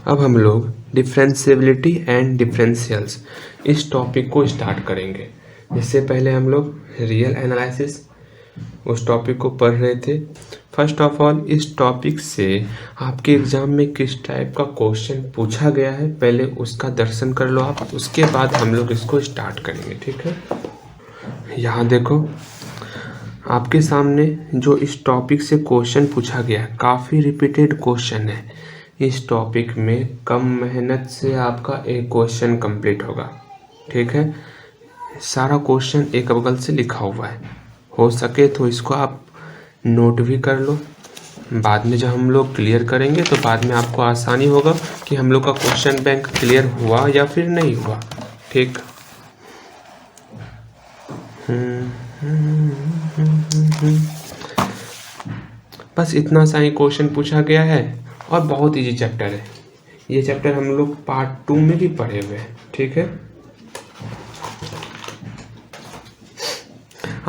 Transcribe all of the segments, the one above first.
अब हम लोग डिफरेंशिएबिलिटी एंड डिफरेंशियल्स इस टॉपिक को स्टार्ट करेंगे। इससे पहले हम लोग रियल एनालिसिस उस टॉपिक को पढ़ रहे थे। फर्स्ट ऑफ ऑल इस टॉपिक से आपके एग्जाम में किस टाइप का क्वेश्चन पूछा गया है पहले उसका दर्शन कर लो आप, उसके बाद हम लोग इसको स्टार्ट करेंगे। ठीक है, यहाँ देखो आपके सामने जो इस टॉपिक से क्वेश्चन पूछा गया है काफ़ी रिपीटेड क्वेश्चन है। इस टॉपिक में कम मेहनत से आपका एक क्वेश्चन कंप्लीट होगा। ठीक है, सारा क्वेश्चन एक बगल से लिखा हुआ है, हो सके तो इसको आप नोट भी कर लो। बाद में जब हम लोग क्लियर करेंगे तो बाद में आपको आसानी होगा कि हम लोग का क्वेश्चन बैंक क्लियर हुआ या फिर नहीं हुआ। ठीक, बस इतना सा ही क्वेश्चन पूछा गया है और बहुत इजी चैप्टर है। ये चैप्टर हम लोग पार्ट 2 में भी पढ़े हुए हैं। ठीक है,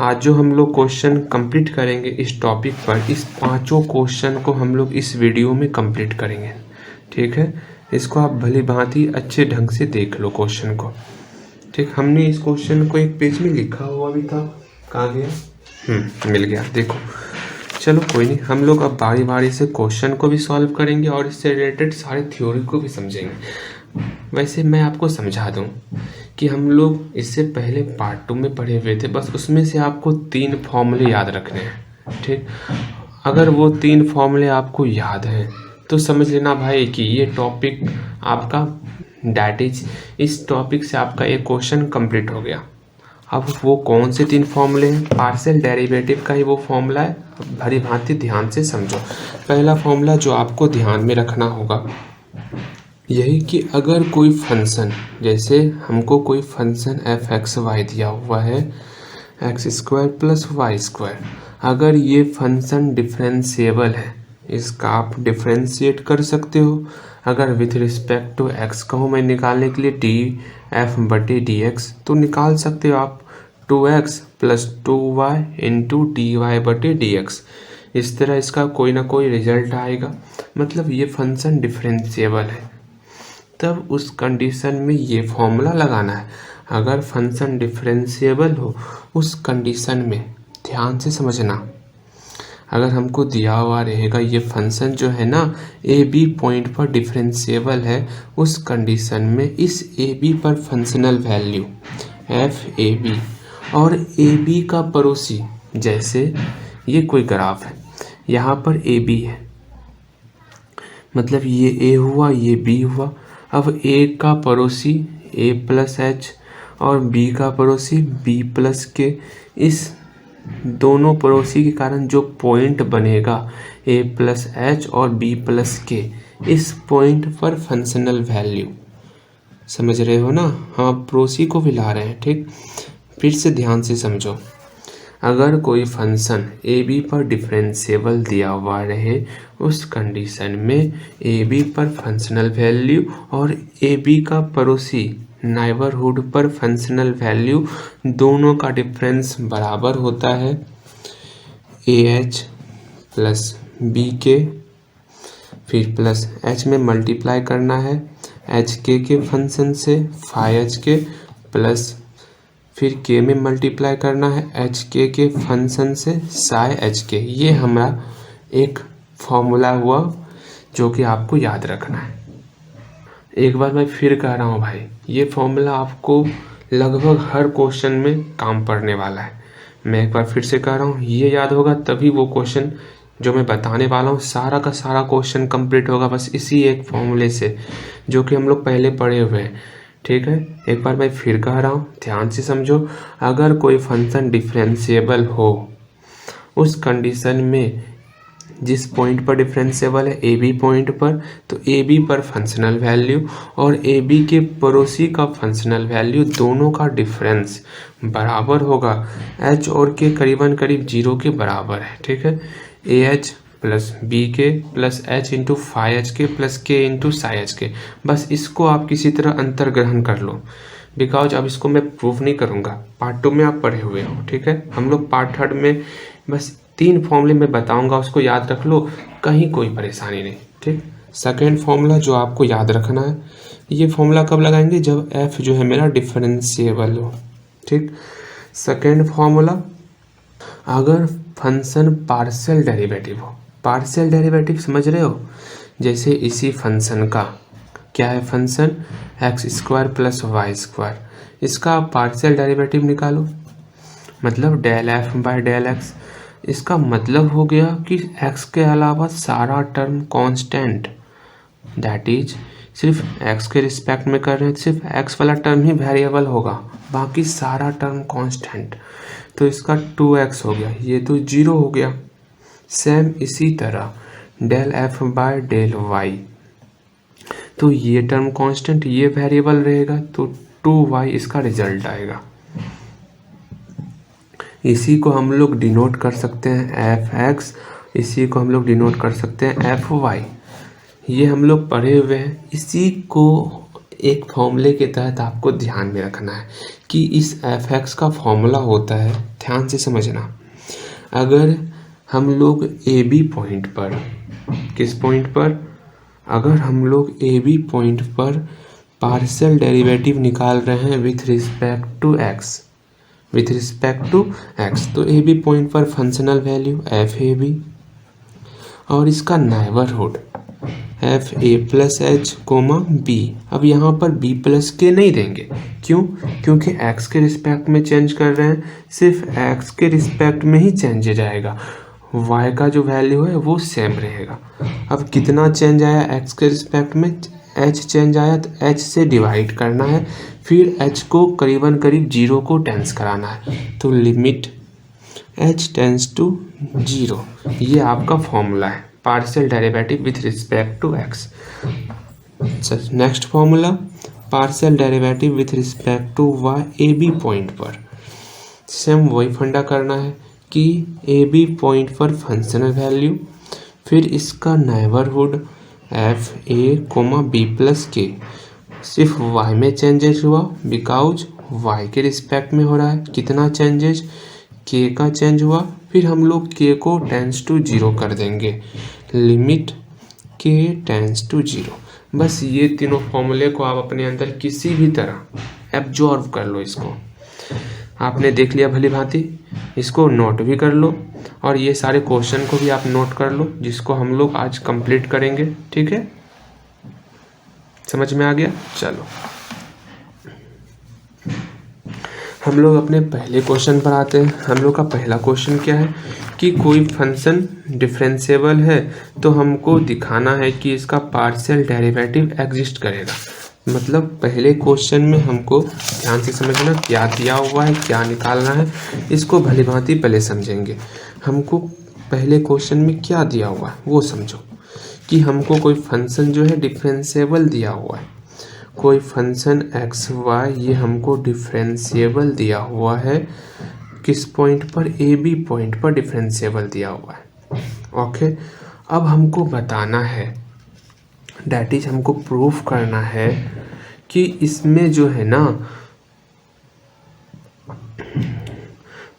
आज जो हम लोग क्वेश्चन कंप्लीट करेंगे इस टॉपिक पर, इस पांचों क्वेश्चन को हम लोग इस वीडियो में कंप्लीट करेंगे। ठीक है, इसको आप भली भांति अच्छे ढंग से देख लो क्वेश्चन को। ठीक, हमने इस क्वेश्चन को एक पेज में लिखा हुआ भी था, कहाँ गया? मिल गया। देखो चलो कोई नहीं, हम लोग अब बारी बारी से क्वेश्चन को भी सॉल्व करेंगे और इससे रिलेटेड सारे थ्योरी को भी समझेंगे। वैसे मैं आपको समझा दूं कि हम लोग इससे पहले पार्ट 2 में पढ़े हुए थे, बस उसमें से आपको 3 फॉर्मूले याद रखने हैं। ठीक, अगर वो 3 फॉर्मूले आपको याद हैं तो समझ लेना भाई कि ये टॉपिक आपका डैट इज, इस टॉपिक से आपका एक क्वेश्चन कंप्लीट हो गया। अब वो कौन से 3 फॉर्मूले हैं? पार्शियल डेरिवेटिव का ही वो फॉर्मूला है, भली भांति ध्यान से समझो। पहला फॉर्मूला जो आपको ध्यान में रखना होगा यही कि अगर कोई फंक्शन, जैसे हमको कोई फंक्शन f(x, y) दिया हुआ है x² + y², अगर ये फंक्शन डिफरेंशिएबल है, इसका आप डिफरेंशिएट कर सकते हो। अगर विथ रिस्पेक्ट टू x कहूँ मैं निकालने के लिए df/dx तो निकाल सकते हो आप 2x + 2y × dy/dx। इस तरह इसका कोई ना कोई रिजल्ट आएगा, मतलब ये फंक्शन डिफरेंशिएबल है। तब उस कंडीशन में ये फॉर्मूला लगाना है। अगर फंक्शन डिफरेंशिएबल हो उस कंडीशन में, ध्यान से समझना, अगर हमको दिया हुआ रहेगा ये फंक्शन जो है ना ए बी पॉइंट पर डिफरेंशिएबल है, उस कंडीशन में इस ए बी पर functional value F A B और ए बी का पड़ोसी, जैसे ये कोई ग्राफ है, यहाँ पर ए बी है, मतलब ये ए हुआ ये बी हुआ। अब ए का पड़ोसी a+h और b का पड़ोसी b+k, इस दोनों पड़ोसी के कारण जो पॉइंट बनेगा a+h और b+k, इस पॉइंट पर फंक्शनल वैल्यू, समझ रहे हो ना? हाँ, पड़ोसी को भी ला रहे हैं। ठीक, फिर से ध्यान से समझो। अगर कोई फंक्शन ए बी पर डिफरेंशिएबल दिया हुआ रहे उस कंडीशन में ए बी पर फंक्शनल वैल्यू और ए बी का पड़ोसी नाइबरहुड पर फंक्शनल वैल्यू दोनों का डिफरेंस बराबर होता है AH + BK, फिर प्लस H में मल्टीप्लाई करना है HK के फंक्शन से phi-HK प्लस फिर K में मल्टीप्लाई करना है HK के फंक्शन से psi-HK। ये हमारा एक फॉर्मूला हुआ जो कि आपको याद रखना है। एक बार मैं फिर कह रहा हूँ भाई, ये फॉर्मूला आपको लगभग हर क्वेश्चन में काम पड़ने वाला है। मैं एक बार फिर से कह रहा हूँ, ये याद होगा तभी वो क्वेश्चन जो मैं बताने वाला हूँ सारा का सारा क्वेश्चन कंप्लीट होगा, बस इसी एक फॉर्मूले से जो कि हम लोग पहले पढ़े हुए हैं। ठीक है, एक बार मैं फिर कह रहा हूँ, ध्यान से समझो। अगर कोई फंक्शन डिफरेंशिएबल हो उस कंडीशन में, जिस पॉइंट पर डिफरेंशिएबल है ए बी पॉइंट पर, तो ए बी पर फंक्शनल वैल्यू और ए बी के पड़ोसी का फंक्शनल वैल्यू दोनों का डिफरेंस बराबर होगा एच और के करीबन करीब 0 के बराबर है। ठीक है, AH + BK + H × phi-HK + K × psi-HK। बस इसको आप किसी तरह अंतर ग्रहण कर लो, बिकॉज अब इसको मैं प्रूफ नहीं करूँगा, पार्ट 2 में आप पढ़े हुए हो। ठीक है, हम लोग पार्ट 3 में बस 3 फॉर्मूले में बताऊँगा, उसको याद रख लो, कहीं कोई परेशानी नहीं। ठीक, सेकेंड फॉर्मूला जो आपको याद रखना है, ये फॉर्मूला कब लगाएंगे, जब f जो है मेरा डिफरेंशिएबल हो। ठीक, सेकेंड फॉर्मूला, अगर फंक्शन पार्शियल डेरिवेटिव हो, पार्शियल डेरिवेटिव समझ रहे हो, जैसे इसी फंक्शन का क्या है, फंक्शन x² + y², इसका पार्शियल डेरिवेटिव निकालो, मतलब del f by del x। इसका मतलब हो गया कि x के अलावा सारा टर्म कांस्टेंट, दैट इज सिर्फ x के रिस्पेक्ट में कर रहे हैं, सिर्फ x वाला टर्म ही वेरिएबल होगा, बाकी सारा टर्म कांस्टेंट। तो इसका 2x हो गया, ये तो 0 हो गया। सेम इसी तरह del f by del y, तो ये टर्म कांस्टेंट, ये वेरिएबल रहेगा, तो 2y इसका रिजल्ट आएगा। इसी को हम लोग डिनोट कर सकते हैं fx, इसी को हम लोग डिनोट कर सकते हैं fy। ये हम लोग पढ़े हुए हैं। इसी को एक फॉर्मूले के तहत आपको ध्यान में रखना है कि इस fx का फॉर्मूला होता है, ध्यान से समझना, अगर हम लोग ए बी पॉइंट पर, किस पॉइंट पर, अगर हम लोग ए बी पॉइंट पर पार्शियल डेरिवेटिव निकाल रहे हैं with respect to x, with respect to x, तो ए बी पॉइंट पर functional value F A B और इसका neighbourhood F A plus H comma B. अब यहाँ पर बी प्लस के नहीं देंगे, क्यों, क्योंकि x के रिस्पेक्ट में चेंज कर रहे हैं, सिर्फ x के रिस्पेक्ट में ही चेंज जाएगा, y का जो वैल्यू है वो सेम रहेगा। अब कितना चेंज आया x के रिस्पेक्ट में, h चेंज आया, तो h से डिवाइड करना है, फिर h को करीबन करीब 0 को टेंस कराना है, तो लिमिट h टेंस टू 0। ये आपका फॉर्मूला है partial derivative with respect to x। Next formula, partial derivative with respect to y A B point पर, सेम वही फंडा करना है कि ए बी पॉइंट पर फंक्शनल वैल्यू, फिर इसका neighbourhood F A comma B plus K, सिर्फ y में चेंजेस हुआ बिकॉज y के रिस्पेक्ट में हो रहा है, कितना चेंजेस, k का चेंज हुआ, फिर हम लोग k को टेंस टू 0 कर देंगे, लिमिट k टेंस टू 0। बस ये तीनों फॉर्मूले को आप अपने अंदर किसी भी तरह एब्जॉर्व कर लो। इसको आपने देख लिया भली भांति, इसको नोट भी कर लो और ये सारे क्वेश्चन को भी आप नोट कर लो, जिसको हम लोग आज कंप्लीट करेंगे। ठीक है, समझ में आ गया। चलो हम लोग अपने पहले क्वेश्चन पर आते हैं। हम लोग का पहला क्वेश्चन क्या है कि कोई फंक्शन डिफरेंशिएबल है तो हमको दिखाना है कि इसका पार्शियल डेरिवेटिव एग्जिस्ट करेगा। मतलब पहले क्वेश्चन में हमको ध्यान से समझना क्या दिया हुआ है, क्या निकालना है, इसको भली भांति पहले समझेंगे। हमको पहले क्वेश्चन में क्या दिया हुआ है वो समझो, कि हमको कोई फंक्शन जो है डिफरेंशिएबल दिया हुआ है, कोई फंक्शन एक्स वाई ये हमको डिफरेंशिएबल दिया हुआ है, किस पॉइंट पर, ए बी पॉइंट पर डिफरेंशिएबल दिया हुआ है। ओके, अब हमको बताना है, डैट इज हमको प्रूफ करना है कि इसमें जो है ना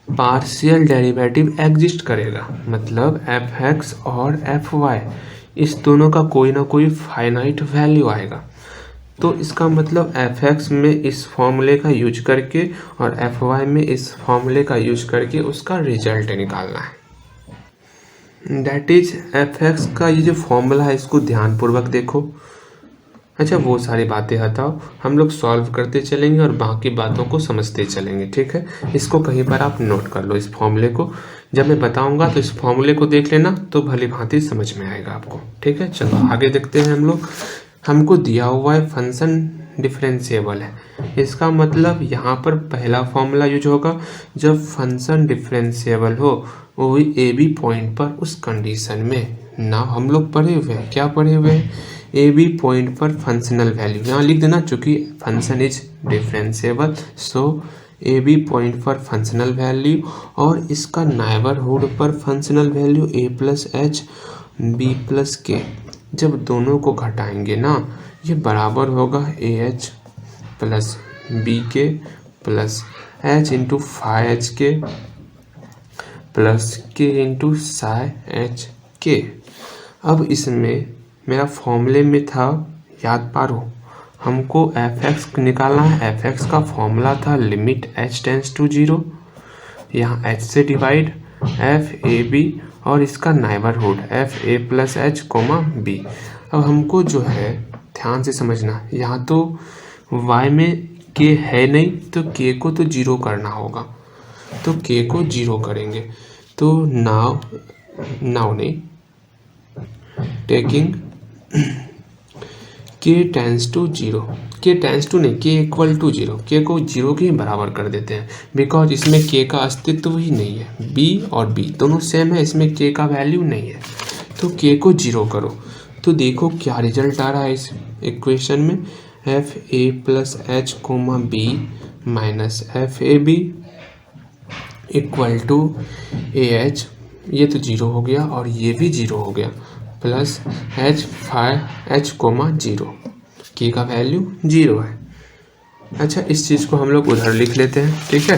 पार्शियल डेरिवेटिव एग्जिस्ट करेगा। मतलब एफ एक्स और एफ वाई इस दोनों का कोई ना कोई फाइनाइट वैल्यू आएगा। तो इसका मतलब एफ एक्स में इस फॉर्मूले का यूज करके और एफ वाई में इस फॉर्मूले का यूज करके उसका रिजल्ट निकालना है। डैट इज एफ एक्स का ये जो फॉर्मूला है इसको ध्यानपूर्वक देखो। अच्छा वो सारी बातें हटाओ, हम लोग सॉल्व करते चलेंगे और बाकी बातों को समझते चलेंगे। ठीक है, इसको कहीं पर आप नोट कर लो इस फॉर्मूले को, जब मैं बताऊंगा तो इस फॉर्मूले को देख लेना तो भली भांति समझ में आएगा आपको। ठीक है, चलो आगे देखते हैं हम लोग। हमको दिया हुआ है फंक्शन डिफरेंशिएबल है, इसका मतलब यहाँ पर पहला फॉर्मूला यूज होगा जब फंक्शन डिफरेंशिएबल हो, वो भी ए बी पॉइंट पर उस कंडीशन में ना हम लोग पढ़े हुए हैं। क्या पढ़े हुए हैं? ए बी पॉइंट पर फंक्शनल वैल्यू यहाँ लिख देना, चूंकि function is differentiable so A B point पर फंक्शनल वैल्यू और इसका नेबरहुड पर functional value A plus H B plus K. जब दोनों को घटाएंगे ना ये बराबर होगा ए एच प्लस बी के plus H into phi H के प्लस के इंटू साई एच के। अब इसमें मेरा फॉर्मूले में था, याद पारो, हमको एफ एक्स निकालना है। एफ एक्स का फॉर्मूला था लिमिट एच टेंस टू 0, यहाँ एच से डिवाइड एफ ए बी और इसका neighbourhood F A plus H comma B. अब हमको जो है ध्यान से समझना, यहाँ तो y में k है नहीं तो k को तो 0 करना होगा, तो k को 0 करेंगे। तो नाउ नहीं, taking k tends to 0, k tends to नहीं, k इक्वल टू 0, k को 0 के बराबर कर देते हैं, बिकॉज इसमें k का अस्तित्व ही नहीं है। b और b दोनों सेम है, इसमें k का वैल्यू नहीं है, तो k को 0 करो। तो देखो क्या रिजल्ट आ रहा है इस इक्वेशन में, F A plus H comma B minus F A B equal to A H, ये तो 0 हो गया और ये भी 0 हो गया, plus H five H comma 0, के का वैल्यू 0 है। अच्छा, इस चीज़ को हम लोग उधर लिख लेते हैं, ठीक है।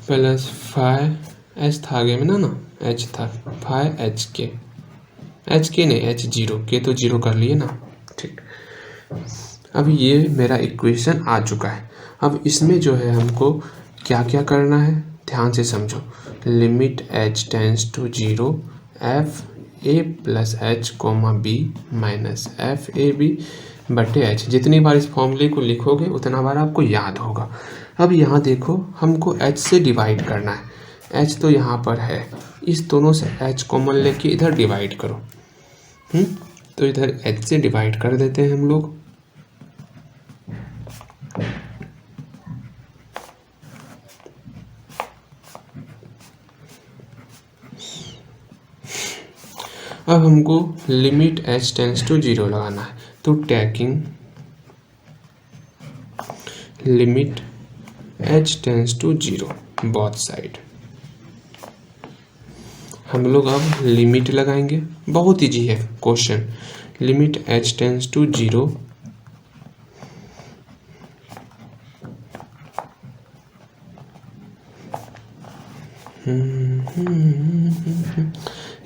प्लस 5 था आगे में ना एच था 5 एच के नहीं, एच 0, के तो 0 कर लिए ना, ठीक। अब ये मेरा इक्वेशन आ चुका है। अब इसमें जो है हमको क्या क्या करना है, ध्यान से समझो। Limit H tends to 0 F A plus H comma B minus F A B बटे एच। जितनी बार इस फॉर्मूले को लिखोगे उतना बार आपको याद होगा। अब यहाँ देखो, हमको h से डिवाइड करना है, h तो यहाँ पर है, इस दोनों से h कॉमन लेके इधर डिवाइड करो। तो इधर h से डिवाइड कर देते हैं हम लोग। अब हमको लिमिट h टेंस टू 0 लगाना है, तो taking limit h tends to 0 both side, हम लोग अब लिमिट लगाएंगे। बहुत इजी है question. Limit h tends to 0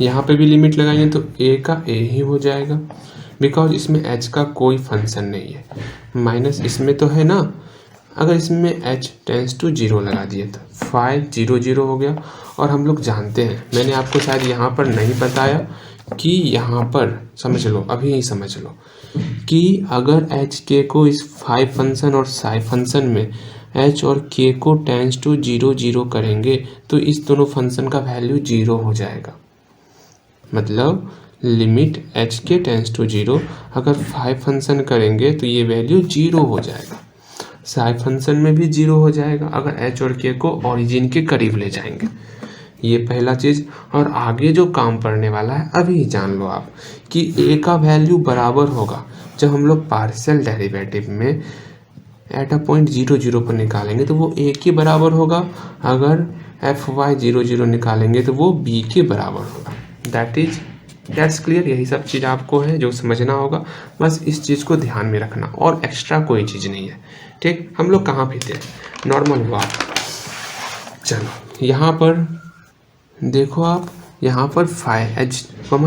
यहाँ पे भी लिमिट लगाएंगे तो a का a ही हो जाएगा, बिकॉज इसमें h का कोई फंक्शन नहीं है। माइनस इसमें तो है ना, अगर इसमें h टेंस टू 0 लगा दिए तो 5 0 0 हो गया। और हम लोग जानते हैं, मैंने आपको शायद यहाँ पर नहीं बताया कि यहाँ पर समझ लो, अभी ही समझ लो कि अगर h k को इस 5 फंक्शन और psi फंक्शन में h और k को टेंस टू 0 0 करेंगे तो इस दोनों फंक्शन का वैल्यू 0 हो जाएगा। मतलब limit h k tends to 0 अगर 5 फंक्शन करेंगे तो ये वैल्यू 0 हो जाएगा, psi फंक्शन में भी 0 हो जाएगा अगर h और k को ओरिजिन के करीब ले जाएंगे। ये पहला चीज़। और आगे जो काम पड़ने वाला है अभी जान लो आप कि a का वैल्यू बराबर होगा, जब हम लोग पार्शियल डेरिवेटिव में एट अ पॉइंट 0 0 पर निकालेंगे तो वो a के बराबर होगा, अगर एफ वाई 0 0 निकालेंगे तो वो b के बराबर होगा। That's clear. यही सब चीज़ आपको है जो समझना होगा, बस इस चीज़ को ध्यान में रखना और एक्स्ट्रा कोई चीज़ नहीं है, ठीक। हम लोग कहाँ पे थे, नॉर्मल हुआ। चलो यहाँ पर देखो आप, यहाँ पर 5h,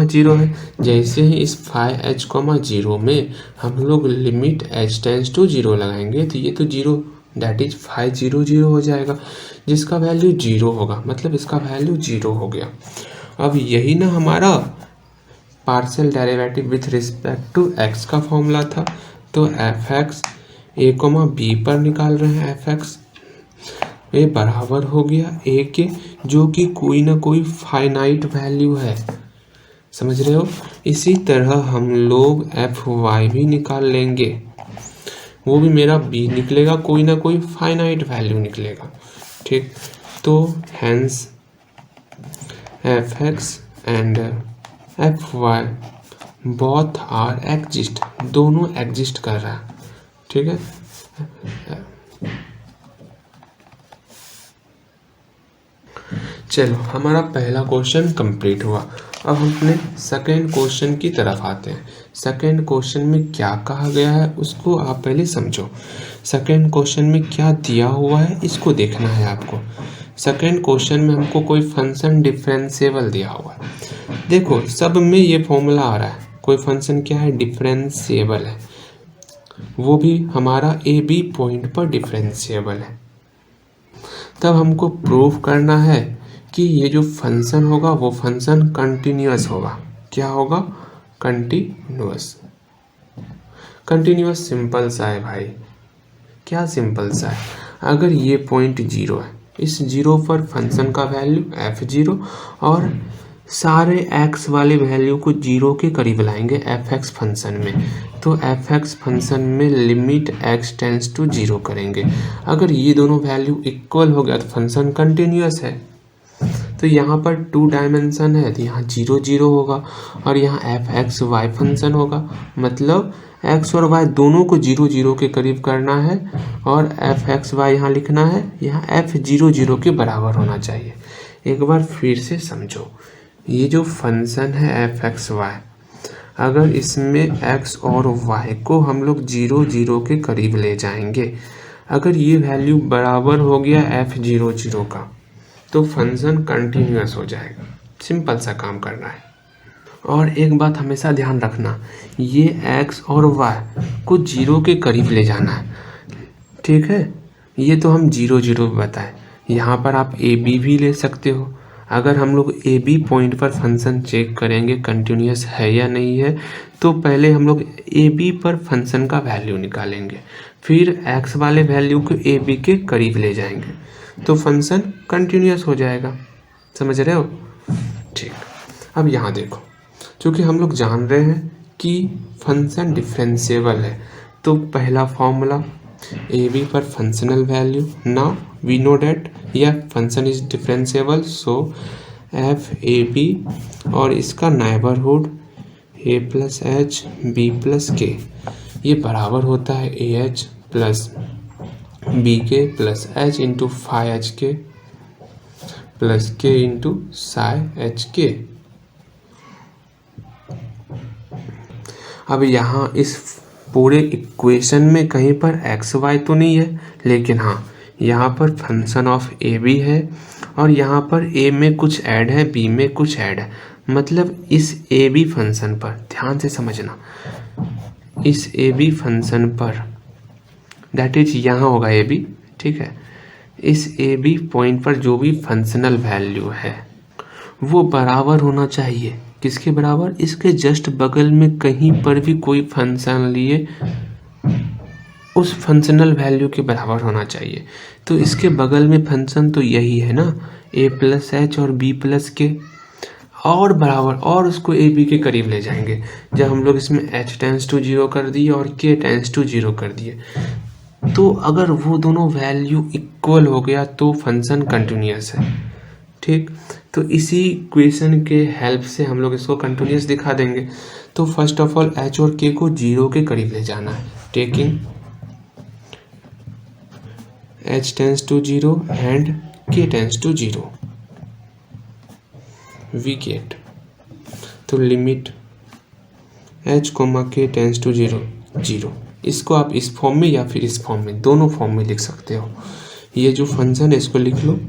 0 है। जैसे ही इस 5h, 0 में हम लोग लिमिट h टेंस टू 0 लगाएंगे तो ये तो 0, दैट इज 5 0 0 हो जाएगा, जिसका वैल्यू 0 होगा, मतलब इसका वैल्यू 0 हो गया। अब यही ना हमारा partial derivative with respect to x का फॉर्मूला था, तो F X A comma B पर निकाल रहे हैं। एफ एक्स ए बराबर हो गया ए के, जो कि कोई ना कोई फाइनाइट वैल्यू है, समझ रहे हो। इसी तरह हम लोग एफ वाई भी निकाल लेंगे, वो भी मेरा बी निकलेगा, कोई ना कोई फाइनाइट वैल्यू निकलेगा, ठीक। तो hence F x and F Y both are exist, दोनों एग्जिस्ट कर रहा है, ठीक है। चलो हमारा पहला क्वेश्चन कंप्लीट हुआ। अब हम अपने सेकेंड क्वेश्चन की तरफ आते हैं। सेकेंड क्वेश्चन में क्या कहा गया है उसको आप पहले समझो। सेकेंड क्वेश्चन में क्या दिया हुआ है इसको देखना है आपको। सेकेंड क्वेश्चन में हमको कोई फंक्शन डिफरेंशिएबल दिया हुआ है। देखो सब में ये फॉर्मूला आ रहा है, कोई फंक्शन क्या है, डिफरेंशिएबल है, वो भी हमारा ए बी पॉइंट पर डिफरेंशिएबल है। तब हमको प्रूव करना है कि ये जो फंक्शन होगा वो फंक्शन कंटिन्यूअस होगा। क्या होगा, कंटिन्यूअस। कंटिन्यूअस सिंपल सा है भाई, क्या सिंपल सा है। अगर ये पॉइंट 0 है, इस 0 पर फंक्शन का वैल्यू f0 और सारे x वाले वैल्यू को 0 के करीब लाएंगे fx फंक्शन में, तो fx फंक्शन में लिमिट x टेंड्स टू 0 करेंगे। अगर ये दोनों वैल्यू इक्वल हो गया तो फंक्शन कंटिन्यूअस है। तो यहाँ पर 2 डायमेंशन है तो यहाँ 0 0 होगा और यहाँ fx y फंक्शन होगा, मतलब x और y दोनों को 0 0 के करीब करना है और fx y यहाँ लिखना है, यहाँ f0 0 के बराबर होना चाहिए। एक बार फिर से समझो, ये जो फंक्शन है fxy, अगर इसमें x और y को हम लोग 0 0 के करीब ले जाएंगे, अगर ये वैल्यू बराबर हो गया f0 0 का तो फंक्शन कंटिन्यूअस हो जाएगा। सिंपल सा काम करना है। और एक बात हमेशा ध्यान रखना, ये x और y को 0 के करीब ले जाना है, ठीक है। ये तो हम 0 0 बताएं, यहाँ पर आप ए बी भी ले सकते हो। अगर हम लोग ए बी पॉइंट पर फंक्शन चेक करेंगे कंटिन्यूअस है या नहीं है, तो पहले हम लोग ए बी पर फंक्शन का वैल्यू निकालेंगे, फिर एक्स वाले वैल्यू को ए बी के करीब ले जाएंगे, तो फंक्शन कंटिन्यूअस हो जाएगा। समझ रहे हो? ठीक। अब यहाँ देखो, क्योंकि हम लोग जान रहे हैं कि फंक्शन डिफरेंशिएबल है, तो पहला फॉर्मूला ए बी पर functional value. Now we know that यह function is differentiable, so f A B और इसका neighbourhood a plus H B plus k, ये बराबर होता है ए एच प्लस बी के plus H into phi H के प्लस के इंटू साई एच के। अब यहाँ इस पूरे इक्वेशन में कहीं पर एक्स वाई तो नहीं है, लेकिन हाँ यहाँ पर फंक्शन ऑफ ए बी है और यहाँ पर ए में कुछ ऐड है, बी में कुछ ऐड है। मतलब इस ए बी फंक्शन पर ध्यान से समझना, इस ए बी फंक्शन पर दैट इज यहाँ होगा ए बी, ठीक है। इस ए बी पॉइंट पर जो भी फंक्शनल वैल्यू है वो बराबर होना चाहिए, किसके बराबर, इसके जस्ट बगल में कहीं पर भी कोई फंक्शन लिए उस फंक्शनल वैल्यू के बराबर होना चाहिए। तो इसके बगल में फंक्शन तो यही है ना, ए प्लस एच और बी प्लस के, और बराबर और उसको ए बी के करीब ले जाएंगे। जब हम लोग इसमें एच टेंस टू 0 कर दिए और के टेंस टू 0 कर दिए, तो अगर वो दोनों वैल्यू इक्वल हो गया तो फंक्शन कंटिन्यूअस है, ठीक। तो इसी इक्वेशन के हेल्प से हम लोग इसको कंटिन्यूअस दिखा देंगे। तो फर्स्ट ऑफ ऑल एच और के को 0 के करीब ले जाना है, taking H tends to 0 and K tends to 0 we get, तो लिमिट एच कोमा के टेंस टू 0 0। इसको आप इस फॉर्म में या फिर इस फॉर्म में, दोनों फॉर्म में लिख सकते हो। ये जो फंक्शन है इसको लिख लो,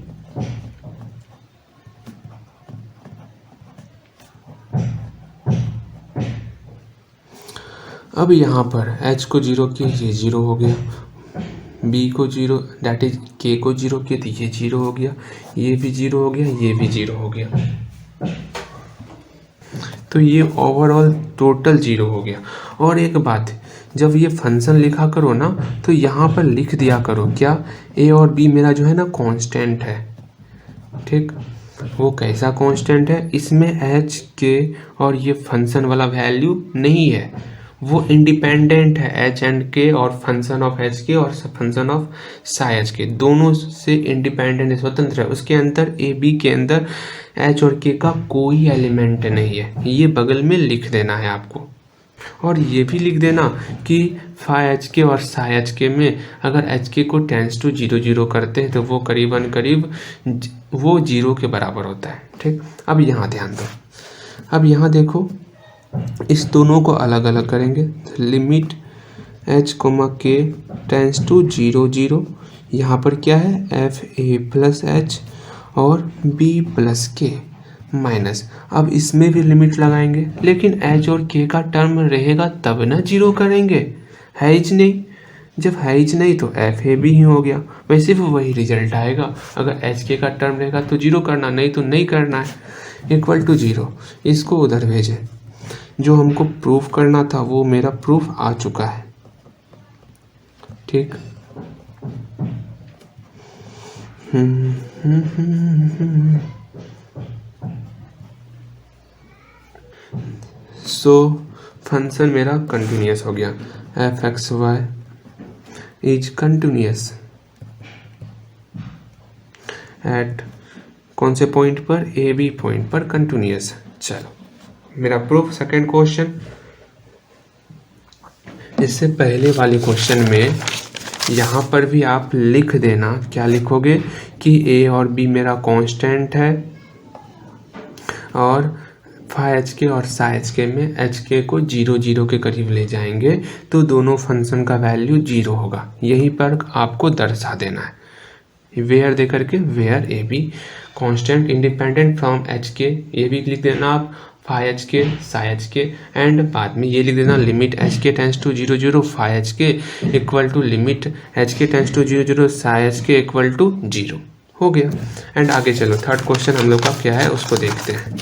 अब यहाँ पर h को 0 किया ये 0 हो गया, b को 0 दैट इज k को 0 किया तो ये 0 हो गया, ये भी 0 हो गया, ये भी 0 हो गया, तो ये ओवरऑल टोटल 0 हो गया। और एक बात, जब ये फंक्शन लिखा करो ना तो यहाँ पर लिख दिया करो क्या, a और b मेरा जो है ना कांस्टेंट है, ठीक। वो कैसा कांस्टेंट है, इसमें h के और ये फंक्शन वाला वैल्यू नहीं है, वो इंडिपेंडेंट है, एच एंड के और फंक्शन ऑफ एच के और फंक्शन ऑफ साई एच के दोनों से इंडिपेंडेंट स्वतंत्र है। उसके अंदर ए बी के अंदर एच और के का कोई एलिमेंट नहीं है, ये बगल में लिख देना है आपको। और ये भी लिख देना कि फाई एच के और साई एच के में अगर एच के को टेंस टू 0 0 करते हैं तो वो करीबन करीब वो 0 के बराबर होता है, ठीक। अब यहाँ ध्यान दो, अब यहाँ देखो इस दोनों को अलग अलग करेंगे। Limit h k tends to 0 0, यहाँ पर क्या है एफ ए प्लस एच और b प्लस के माइनस। अब इसमें भी लिमिट लगाएंगे, लेकिन h और k का टर्म रहेगा तब ना जीरो करेंगे, है ही नहीं। जब है ही नहीं तो एफ ए भी ही हो गया, वैसे भी वही रिजल्ट आएगा। अगर एच के का टर्म रहेगा तो जीरो करना, नहीं तो नहीं करना है, इक्वल टू 0। इसको उधर भेजें। जो हमको प्रूफ करना था वो मेरा प्रूफ आ चुका है, ठीक। सो फंक्शन मेरा कंटिन्यूस हो गया। F x Y is continuous at कौन से पॉइंट पर, ए बी पॉइंट पर कंटिन्यूस। चलो मेरा प्रूफ सेकंड क्वेश्चन। इससे पहले वाले क्वेश्चन में यहाँ पर भी आप लिख देना, क्या लिखोगे कि ए और बी मेरा कांस्टेंट है और फाई एच के और साई एच के में एच के को 0 0 के करीब ले जाएंगे तो दोनों फंक्शन का वैल्यू 0 होगा। यहीं पर आपको दर्शा देना है, वेयर दे करके, where A B constant independent from H K, ये भी लिख देना आप, फाई एच के साई एच के, एंड बाद में ये लिख देना limit h k tends to 0 0 phi H k equal to limit h k tends to 0 0 Sai H k equal to 0 हो गया। एंड आगे चलो थर्ड क्वेश्चन हम लोग का क्या है उसको देखते हैं।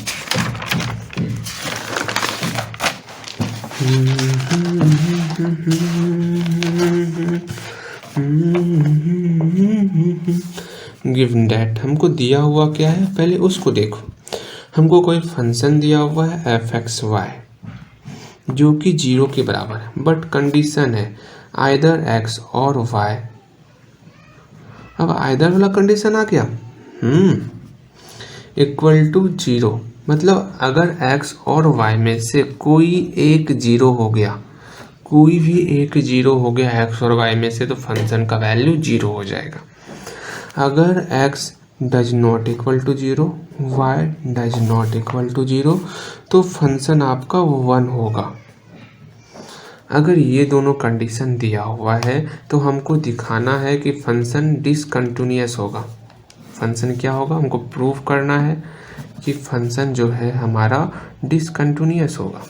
गिवन दैट, हमको दिया हुआ क्या है पहले उसको देखो। हमको कोई फंक्शन दिया हुआ है एफ एक्स वाई जो कि 0 के बराबर है, बट कंडीशन है आइदर एक्स और वाई। अब आइदर वाला कंडीशन आ गया इक्वल टू 0, मतलब अगर x और y में से कोई एक 0 हो गया, कोई भी एक 0 हो गया x और y में से, तो फंक्शन का वैल्यू 0 हो जाएगा। अगर x does not equal to 0, y does not equal to 0, तो फंक्शन आपका 1 होगा। अगर ये दोनों कंडीशन दिया हुआ है तो हमको दिखाना है कि फंक्शन डिसकंटिन्यूअस होगा। फंक्शन क्या होगा, हमको प्रूव करना है कि फंक्शन जो है हमारा डिसकंटिन्यूअस होगा।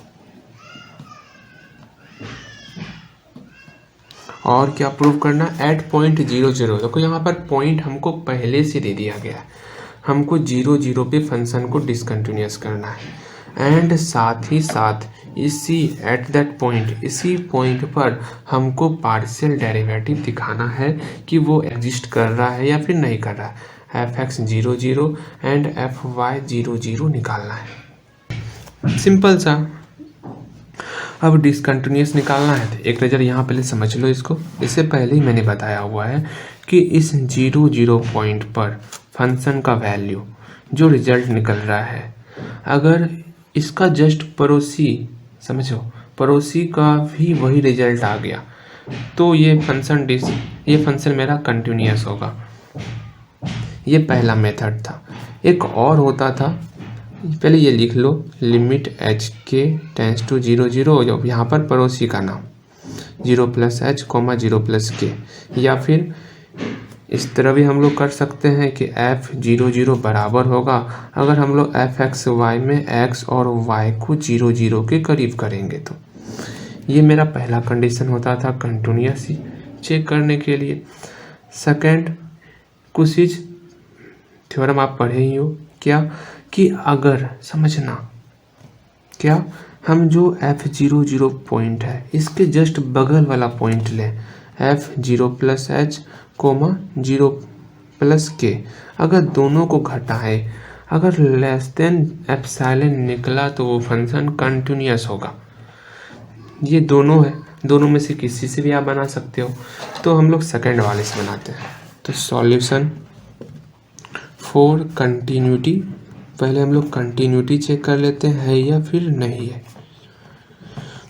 और क्या प्रूव करना, एट पॉइंट 0 0। देखो यहाँ पर पॉइंट हमको पहले से दे दिया गया है, हमको 0 0 पे फंक्शन को डिसकंटिन्यूअस करना है। एंड साथ ही साथ इसी एट दैट पॉइंट, इसी पॉइंट पर हमको पार्शियल डेरिवेटिव दिखाना है कि वो एग्जिस्ट कर रहा है या फिर नहीं कर रहा है। F X 0 0 and F Y 0 0 निकालना है, सिंपल सा। अब डिसकंटिन्यूअस निकालना है तो एक नज़र यहाँ पहले समझ लो इसको। इससे पहले ही मैंने बताया हुआ है कि इस 0 0 पॉइंट पर फंक्शन का वैल्यू जो रिजल्ट निकल रहा है, अगर इसका जस्ट पड़ोसी, समझो पड़ोसी का भी वही रिजल्ट आ गया तो ये फंक्शन मेरा कंटिन्यूअस होगा। ये पहला मेथड था। एक और होता था, पहले ये लिख लो, limit h k tends to 0 0, यहाँ पर पड़ोसी का नाम 0 प्लस एच 0 प्लस के, या फिर इस तरह भी हम लोग कर सकते हैं कि एफ 0 0 बराबर होगा अगर हम लोग एफ एक्स वाई में एक्स और वाई को 0 0 के करीब करेंगे। तो ये मेरा पहला कंडीशन होता था कंटिन्यूअस चेक करने के लिए। सेकंड, कुछ थ्योरम आप पढ़े ही हो, क्या कि अगर समझना, क्या हम जो f0 0 पॉइंट है इसके जस्ट बगल वाला पॉइंट लें, f0 प्लस एच 0 प्लस के, अगर दोनों को घटाएं, अगर लेस देन एप्सिलॉन निकला तो वो फंक्शन कंटिन्यूअस होगा। ये दोनों है, दोनों में से किसी से भी आप बना सकते हो। तो हम लोग सेकंड वाले से बनाते हैं। तो सॉल्यूशन फॉर कंटिन्यूटी, पहले हम लोग कंटिन्यूटी चेक कर लेते हैं है या फिर नहीं है।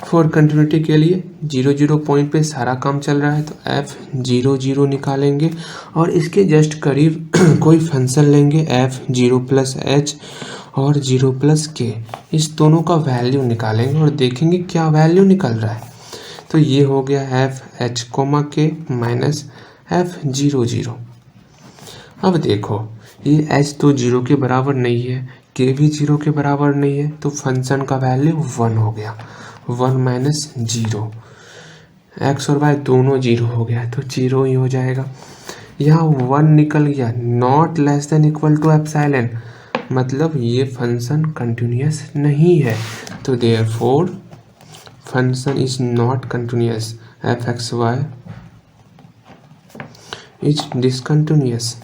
फॉर कंटिन्यूटी के लिए 0 0 पॉइंट पे सारा काम चल रहा है तो f0 0 निकालेंगे और इसके जस्ट करीब कोई फंक्शन लेंगे f0 प्लस एच और 0 प्लस के, इस दोनों का वैल्यू निकालेंगे और देखेंगे क्या वैल्यू निकल रहा है। तो ये हो गया एफ एच कोमा के माइनस एफ 0 0। अब देखो ये एच तो 0 के बराबर नहीं है, के भी 0 के बराबर नहीं है, तो फंक्शन का वैल्यू 1 हो गया। 1 माइनस 0, एक्स और वाई दोनों 0 हो गया तो 0 ही हो जाएगा। यहाँ 1 निकल गया, not less than equal to epsilon, मतलब ये फंक्शन कंटिन्यूअस नहीं है। तो therefore function is not continuous, F x Y is discontinuous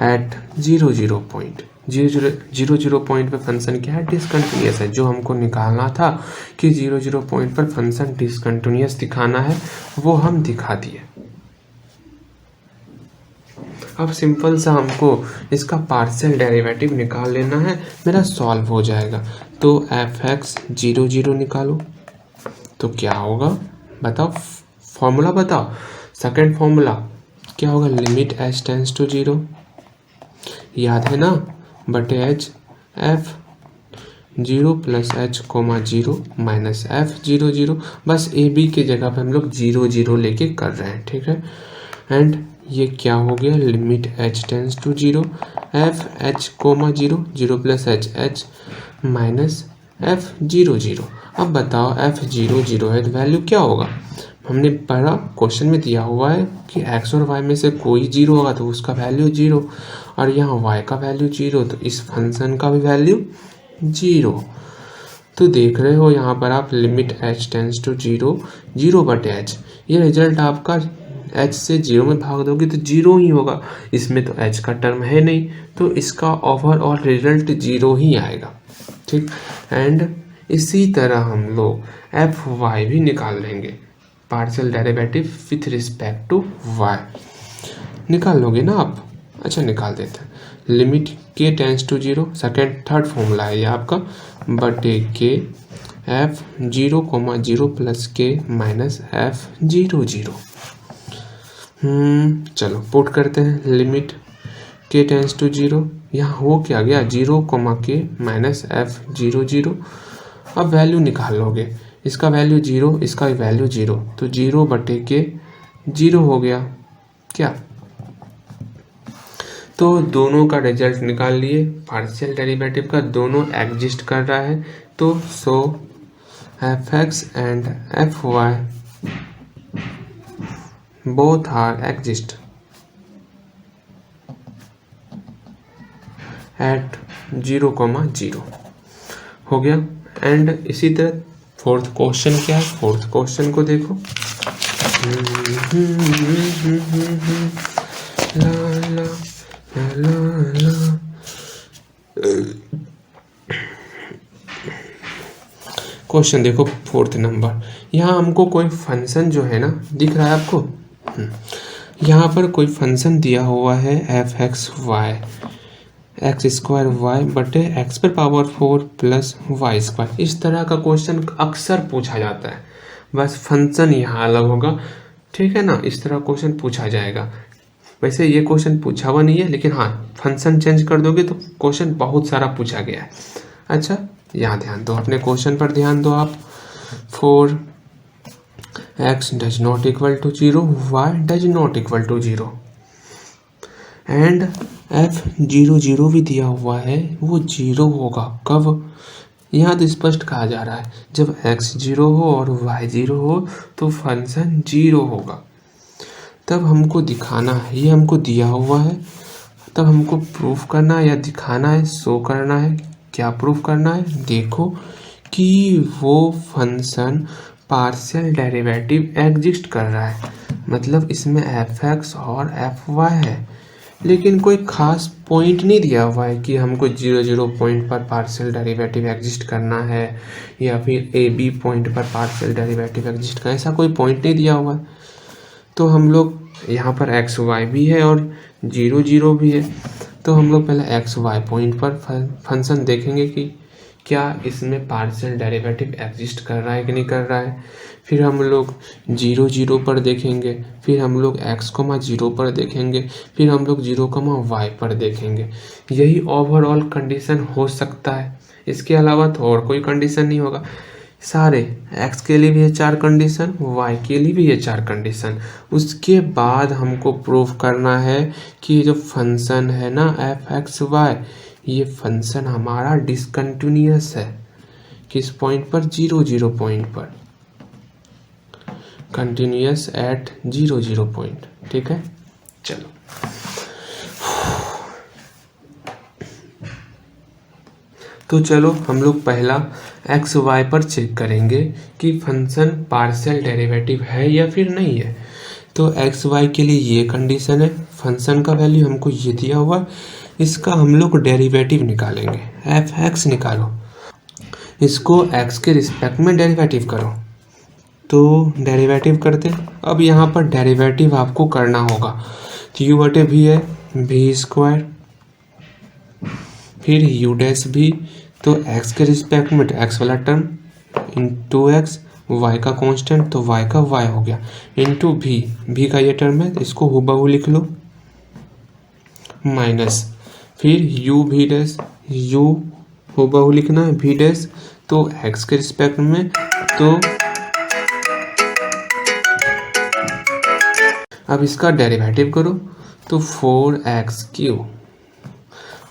at 0 0 point. 0 0 point पर फंक्शन क्या है, डिसकंटिन्यूअस है। जो हमको निकालना था कि 0 0 पॉइंट पर फंक्शन डिसकंटिन्यूअस दिखाना है, वो हम दिखा दिए। अब सिंपल सा हमको इसका पार्शियल डेरिवेटिव निकाल लेना है, मेरा सॉल्व हो जाएगा। तो एफ एक्स 0 0 निकालो तो क्या होगा बताओ, फॉर्मूला बताओ। सेकंड फॉर्मूला क्या होगा, लिमिट एच टेंस टू 0, याद है ना, बटे H F 0 plus H comma 0 minus F 0 0। बस ए बी के जगह पे हम लोग 0 0 लेके कर रहे हैं, ठीक है। एंड ये क्या हो गया, limit H tends to 0 F H comma 0 0 plus H H minus F 0 0। अब बताओ एफ 0 0 है तो वैल्यू क्या होगा। हमने पढ़ा क्वेश्चन में दिया हुआ है कि x और y में से कोई 0 होगा तो उसका वैल्यू 0, और यहाँ y का वैल्यू 0, तो इस फंक्शन का भी वैल्यू 0। तो देख रहे हो यहाँ पर आप लिमिट h टेंस टू 0 0 बटे h, ये रिजल्ट आपका h से 0 में भाग दोगे तो 0 ही होगा। इसमें तो h का टर्म है नहीं, तो इसका ओवरऑल रिजल्ट 0 ही आएगा, ठीक। एंड इसी तरह हम लोग एफ वाई भी निकाल लेंगे, partial derivative with respect to y निकाल लोगे ना आप। अच्छा निकाल देते हैं, limit k tends to 0, second third formula है ये आपका, बटे K F 0 0 plus K minus F 0 0। चलो पुट करते हैं, लिमिट k टेंस टू 0, यहाँ हो क्या गया 0 के माइनस एफ 0 0। अब वैल्यू निकाल लोगे, इसका वैल्यू 0, इसका वैल्यू 0, तो 0 बटे के 0 हो गया क्या। तो दोनों का रिजल्ट निकाल लिए, पार्शियल डेरिवेटिव का, दोनों एग्जिस्ट कर रहा है। तो so f x and F Y both are exist at 0 0 हो गया। एंड इसी तरह फोर्थ क्वेश्चन क्या है, फोर्थ क्वेश्चन को देखो। ला ला ला ला। क्वेश्चन देखो फोर्थ नंबर, यहाँ हमको कोई फंक्शन जो है ना दिख रहा है आपको, यहाँ पर कोई फंक्शन दिया हुआ है F x Y, X square Y बटे एक्स पर पावर 4 प्लस वाई स्क्वायर। इस तरह का क्वेश्चन अक्सर पूछा जाता है, बस फंक्शन यहाँ अलग होगा, ठीक है ना। इस तरह क्वेश्चन पूछा जाएगा। वैसे ये क्वेश्चन पूछा हुआ नहीं है, लेकिन हाँ फंक्शन चेंज कर दोगे तो क्वेश्चन बहुत सारा पूछा गया है। अच्छा यहाँ ध्यान दो, अपने क्वेश्चन पर ध्यान दो आप। 4 x does not equal to 0, y does not equal to 0 and f 0 0 भी दिया हुआ है, वो 0 होगा कब, यहाँ तो स्पष्ट कहा जा रहा है जब x 0 हो और y 0 हो तो फंक्शन 0 होगा। तब हमको दिखाना है, ये हमको दिया हुआ है, तब हमको प्रूफ करना है या दिखाना है, शो करना है। क्या प्रूफ करना है, देखो कि वो फंक्शन पार्शियल डेरिवेटिव एग्जिस्ट कर रहा है, मतलब इसमें एफ एक्स और एफ वाई है, लेकिन कोई खास पॉइंट नहीं दिया हुआ है कि हमको 0 0 पॉइंट पर पार्शियल डेरिवेटिव एग्जिस्ट करना है या फिर ए बी पॉइंट पर पार्शियल डेरिवेटिव एग्जिस्ट करना, ऐसा कोई पॉइंट नहीं दिया हुआ है। तो हम लोग यहाँ पर एक्स वाई भी है और 0 0 भी है, तो हम लोग पहले एक्स वाई पॉइंट पर फंक्शन देखेंगे कि क्या इसमें पार्शियल डेरिवेटिव एग्जिस्ट कर रहा है कि नहीं कर रहा है। फिर हम लोग 0 0 पर देखेंगे, फिर हम लोग x, 0 पर देखेंगे, फिर हम लोग 0, y पर देखेंगे। यही ओवरऑल कंडीशन हो सकता है, इसके अलावा तो और कोई कंडीशन नहीं होगा। सारे x के लिए भी ये 4 कंडीशन, y के लिए भी ये 4 कंडीशन। उसके बाद हमको प्रूफ करना है कि जो फंक्शन है ना f(x, y), ये फंक्शन हमारा डिसकंटिन्यूअस है। किस पॉइंट पर? 0 0 पॉइंट पर, कंटिन्यूअस एट 0 0 पॉइंट। ठीक है, चलो तो चलो हम लोग पहला एक्स वाई पर चेक करेंगे कि फंक्शन पार्शियल डेरिवेटिव है या फिर नहीं है। तो एक्स वाई के लिए ये कंडीशन है, फंक्शन का वैल्यू हमको ये दिया हुआ, इसका हम लोग डेरिवेटिव निकालेंगे। एफ एक्स निकालो, इसको एक्स के रिस्पेक्ट में डेरिवेटिव करो। तो डेरिवेटिव करते, अब यहाँ पर डेरिवेटिव आपको करना होगा। तो यू बटे भी है भी स्क्वायर, फिर यू डैश भी, तो x के रिस्पेक्ट में x वाला टर्म इंटू एक्स, y का कांस्टेंट तो y का y हो गया, इंटू भी का ये टर्म है, इसको हुबहू लिख लो, माइनस फिर u भी डैश, u हुबहू लिखना है भी डैश, तो x के रिस्पेक्ट में, तो अब इसका डेरिवेटिव करो तो 4x3,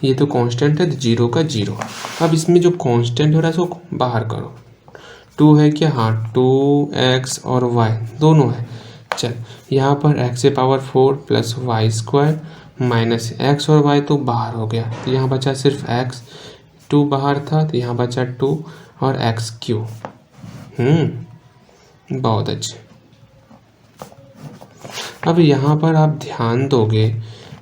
ये तो कांस्टेंट है तो 0 का 0। अब इसमें जो कांस्टेंट हो रहा है उसको बाहर करो, 2 है क्या? हाँ, 2x और y दोनों है। चल यहाँ पर x से power 4 plus Y square minus x और y तो बाहर हो गया, तो यहाँ बचा सिर्फ x, 2 बाहर था तो यहाँ बचा 2 और x3। बहुत अच्छे। अब यहाँ पर आप ध्यान दोगे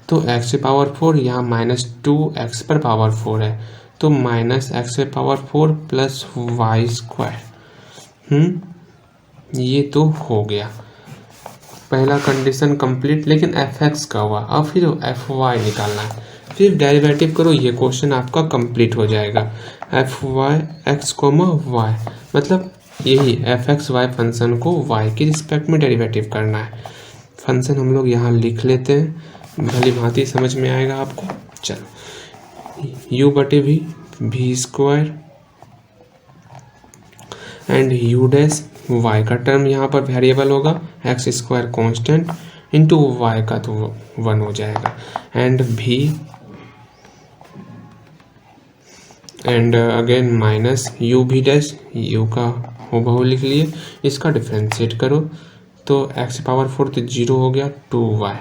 तो x से पावर 4, यहाँ माइनस 2x पर पावर 4 है, तो माइनस x से पावर 4 प्लस वाई स्क्वायर। ये तो हो गया पहला कंडीशन कंप्लीट, लेकिन एफ एक्स का हुआ। अब फिर एफ वाई निकालना है, फिर डेरिवेटिव करो, ये क्वेश्चन आपका कंप्लीट हो जाएगा। F y x comma y, मतलब यही एफ एक्स वाई फंक्शन को वाई के रिस्पेक्ट में डेरिवेटिव करना है। फंक्शन हम लोग यहाँ लिख लेते हैं, भली भांति समझ में आएगा आपको। चलो u बटे v square and u dash, y का टर्म यहाँ पर वेरिएबल होगा, x square constant into y का तो 1 हो जाएगा, and v and again minus u v dash, u का हुबहू लिख लिए, इसका डिफ्रेंशिएट करो तो x पावर 4 तो 0 हो गया, 2y।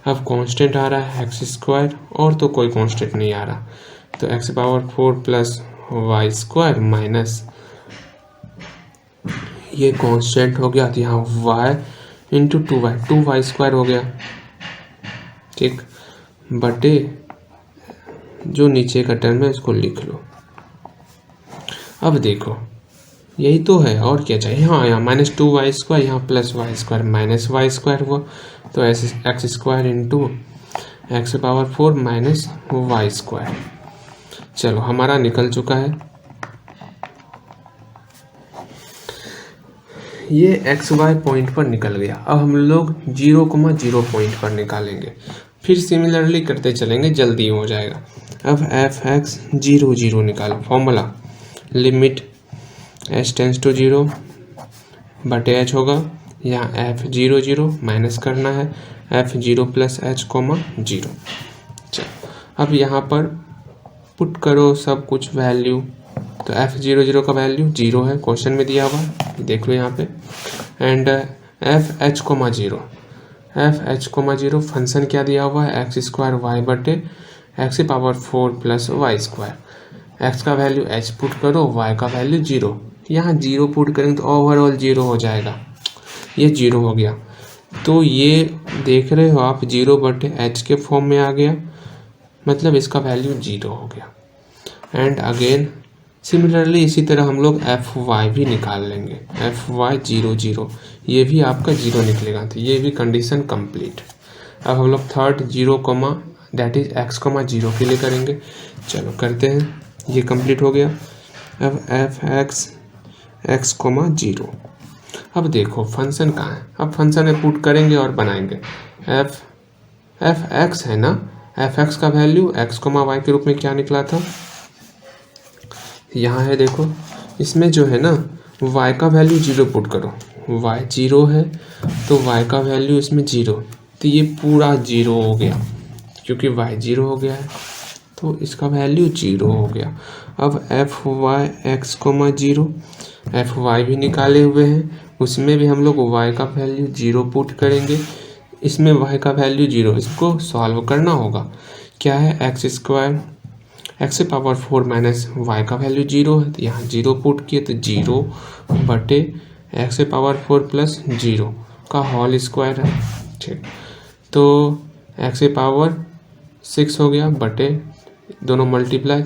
अब कांस्टेंट आ रहा है एक्स स्क्वायर, और तो कोई कांस्टेंट नहीं आ रहा, तो x power 4 plus Y square minus ये कांस्टेंट हो गया, तो यहाँ y इंटू 2y स्क्वायर हो गया, ठीक, बटे जो नीचे का टर्म है इसको लिख लो। अब देखो यही तो है, और क्या चाहिए। हाँ, यहाँ माइनस 2y स्क्वायर, यहाँ plus Y square minus y square हुआ, तो ऐसे x square into x power 4 minus y square. चलो हमारा निकल चुका है, ये एक्स वाई पॉइंट पर निकल गया। अब हम लोग 0, 0 पॉइंट पर निकालेंगे, फिर सिमिलरली करते चलेंगे, जल्दी हो जाएगा। अब एफ एक्स 0 0 निकालो, formula limit h tends to 0 बटे h होगा, यहाँ f 0 0 माइनस करना है, f 0 प्लस h कोमा 0। चलो अब यहाँ पर पुट करो सब कुछ वैल्यू, तो f 0 0 का वैल्यू 0 है, क्वेश्चन में दिया हुआ है, देख लो यहाँ पे, and f h comma 0, f h comma 0 function क्या दिया हुआ है, एक्स स्क्वायर y बटे x power 4 plus Y square, x का वैल्यू h पुट करो, y का वैल्यू 0, यहाँ 0 पुट करेंगे तो ओवरऑल 0 हो जाएगा, ये 0 हो गया। तो ये देख रहे हो आप 0 बटे h के फॉर्म में आ गया, मतलब इसका वैल्यू 0 हो गया। एंड अगेन सिमिलरली इसी तरह हम लोग एफ वाई भी निकाल लेंगे, एफ वाई 0 0, ये भी आपका 0 निकलेगा, तो ये भी कंडीशन कंप्लीट। अब हम लोग थर्ड 0, दैट इज x, 0 के लिए करेंगे। चलो करते हैं, ये कंप्लीट हो गया। अब एफ एक्स एक्स कोमा 0। अब देखो फंक्शन कहाँ है, अब फंक्शन में पुट करेंगे और बनाएंगे। एफ एक्स है ना, एफ एक्स का वैल्यू एक्स कोमा वाई के रूप में क्या निकला था, यहाँ है देखो। इसमें जो है ना y का वैल्यू 0 पुट करो, y 0 है तो y का वैल्यू इसमें 0, तो ये पूरा 0 हो गया क्योंकि y 0 हो गया है तो इसका वैल्यू 0 हो गया। अब f y x comma 0, f y भी निकाले हुए हैं, उसमें भी हम लोग y का वैल्यू 0 पुट करेंगे, इसमें y का वैल्यू 0, इसको सॉल्व करना होगा। क्या है x square x power 4 minus y का वैल्यू 0 है तो यहाँ 0 पुट किए तो 0 बटे एक्स पावर 4 प्लस 0 का होल स्क्वायर है। ठीक, तो एक्स पावर 6 हो गया बटे दोनों मल्टीप्लाई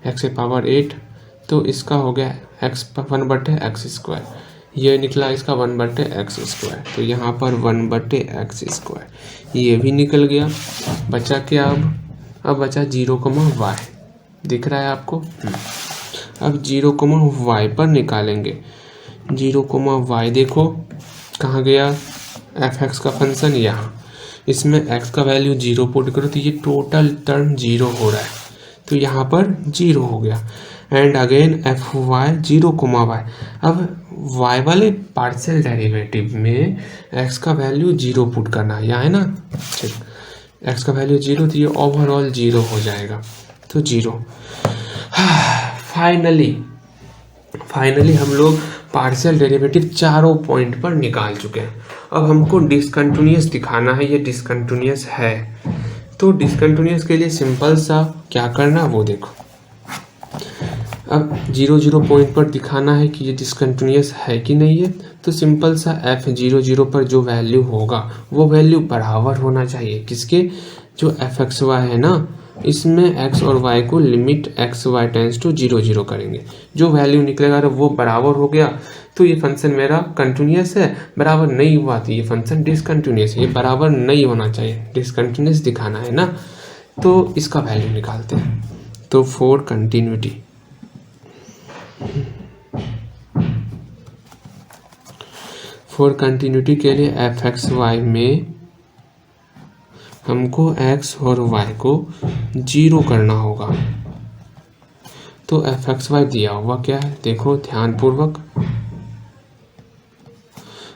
एक्स पावर 8, तो इसका हो गया एक्स 1 बटे एक्स स्क्वायर, ये निकला इसका 1 बटे एक्स स्क्वायर, तो यहाँ पर 1 बटे एक्स स्क्वायर ये भी निकल गया। बचा क्या, अब बचा 0 वाई, दिख रहा है आपको। अब 0 वाई पर निकालेंगे। 0 वाई देखो कहाँ गया, एफ एक्स का फंक्शन यहाँ, इसमें x का वैल्यू 0 पुट करो तो ये टोटल टर्म 0 हो रहा है, तो यहाँ पर 0 हो गया। And again f Y 0 y, अब y वाले पार्शियल डेरिवेटिव में x का वैल्यू 0 पुट करना है, यहाँ है ना। ठीक, x का वैल्यू 0 तो ये ओवरऑल 0 हो जाएगा, तो 0। फाइनली हम लोग पार्शियल डेरिवेटिव चारों पॉइंट पर निकाल चुके हैं। अब हमको डिसकंटिन्यूअस दिखाना है, ये डिसकंटिन्यूअस है, तो डिसकंटिन्यूअस के लिए सिंपल सा क्या करना वो देखो। अब 0 पॉइंट पर दिखाना है कि ये डिसकंटिन्यूअस है कि नहीं है, तो सिंपल सा f0 पर जो वैल्यू होगा वो वैल्यू बराबर होना चाहिए किसके, जो एफ एक्स वाई है ना, इसमें x और y को limit x y tends to 0 करेंगे, जो वैल्यू निकलेगा वो बराबर हो गया तो ये फंक्शन मेरा कंटिन्यूअस है। बराबर नहीं हुआ तो ये फंक्शन डिसकंटिन्यूअस है, ये बराबर नहीं होना चाहिए, डिसकंटिन्यूअस दिखाना है ना, तो इसका वैल्यू निकालते हैं। तो फॉर कंटिन्यूटी के लिए एफ एक्स वाई में हमको x और y को 0 करना होगा, तो एफ एक्स वाई दिया हुआ क्या है देखो ध्यानपूर्वक,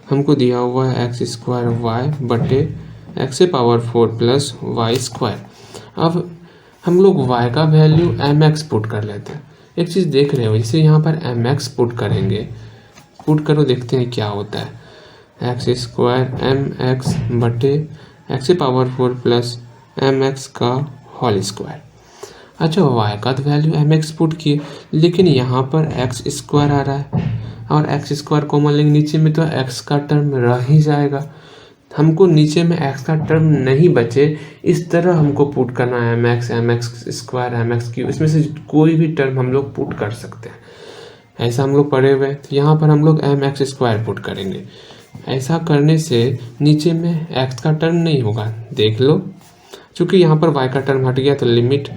हमको दिया हुआ है एक्स स्क्वायर वाई बटे x power 4 plus Y square. अब हम लोग y का वैल्यू एम एक्स पुट कर लेते हैं। एक चीज़ देख रहे हो, इसे यहाँ पर एम एक्स पुट करेंगे, पुट करो देखते हैं क्या होता है। एक्स स्क्वायर एम एक्स बटे x power 4 plus m x का होल स्क्वायर। अच्छा y का तो वैल्यू एम एक्स पुट किए, लेकिन यहाँ पर एक्स स्क्वायर आ रहा है और एक्स स्क्वायर कॉमन लेंगे नीचे में तो x का टर्म रह ही जाएगा, हमको नीचे में x का टर्म नहीं बचे इस तरह हमको पुट करना है m x square m x cube, इसमें से कोई भी टर्म हम लोग पुट कर सकते हैं, ऐसा हम लोग पढ़े हुए। तो यहाँ पर हम लोग एम एक्स स्क्वायर पुट करेंगे, ऐसा करने से नीचे में x का टर्म नहीं होगा, देख लो, क्योंकि यहाँ पर y का टर्म हट गया तो लिमिट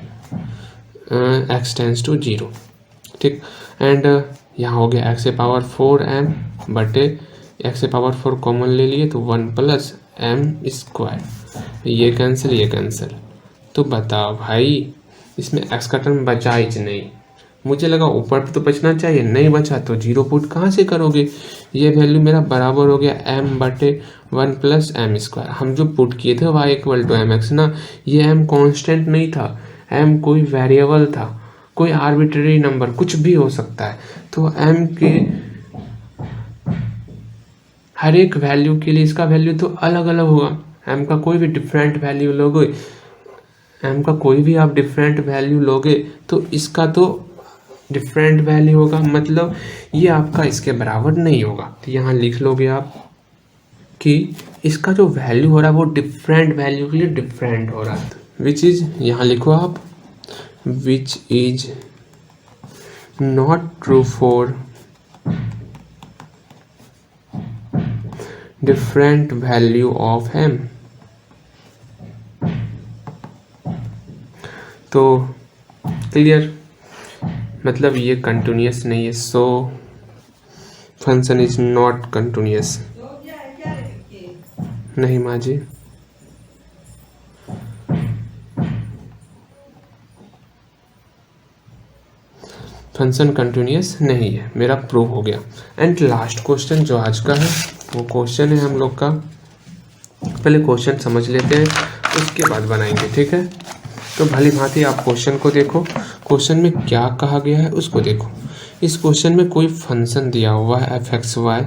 x टेंस टू 0। ठीक, एंड यहाँ हो गया एक्स पावर 4 m बटे एक्स पावर 4 कॉमन ले लिए तो 1 प्लस m स्क्वायर, ये कैंसिल, तो बताओ भाई इसमें x का टर्म बचा ही नहीं, मुझे लगा ऊपर पे तो बचना चाहिए, नहीं बचा तो 0 पुट कहाँ से करोगे, ये वैल्यू मेरा बराबर हो गया m बटे 1 प्लस एम स्क्वायर। हम जो पुट किए थे y equal to m x ना, ये m कांस्टेंट नहीं था, m कोई वेरिएबल था, कोई आर्बिट्रेरी नंबर कुछ भी हो सकता है, तो m के हर एक वैल्यू के लिए इसका वैल्यू तो अलग अलग होगा। m का कोई भी डिफरेंट वैल्यू लोगे, m का कोई भी आप डिफरेंट वैल्यू लोगे तो इसका तो डिफरेंट वैल्यू होगा, मतलब ये आपका इसके बराबर नहीं होगा। तो यहाँ लिख लोगे आप कि इसका जो वैल्यू हो रहा है वो डिफरेंट वैल्यू के लिए डिफरेंट हो रहा है, विच इज, यहाँ लिखो आप, विच is not true for different value of m। तो क्लियर, मतलब ये कंटिन्यूस नहीं है, so function is not continuous. नहीं माँ जी, फंक्शन कंटिन्यूस नहीं है, मेरा प्रूव हो गया। एंड लास्ट क्वेश्चन जो आज का है वो क्वेश्चन है हम लोग का, पहले क्वेश्चन समझ लेते हैं उसके बाद बनाएंगे, ठीक है। तो भली भांति आप क्वेश्चन को देखो, क्वेश्चन में क्या कहा गया है उसको देखो। इस क्वेश्चन में कोई फंक्शन दिया हुआ है एफ एक्स वाई,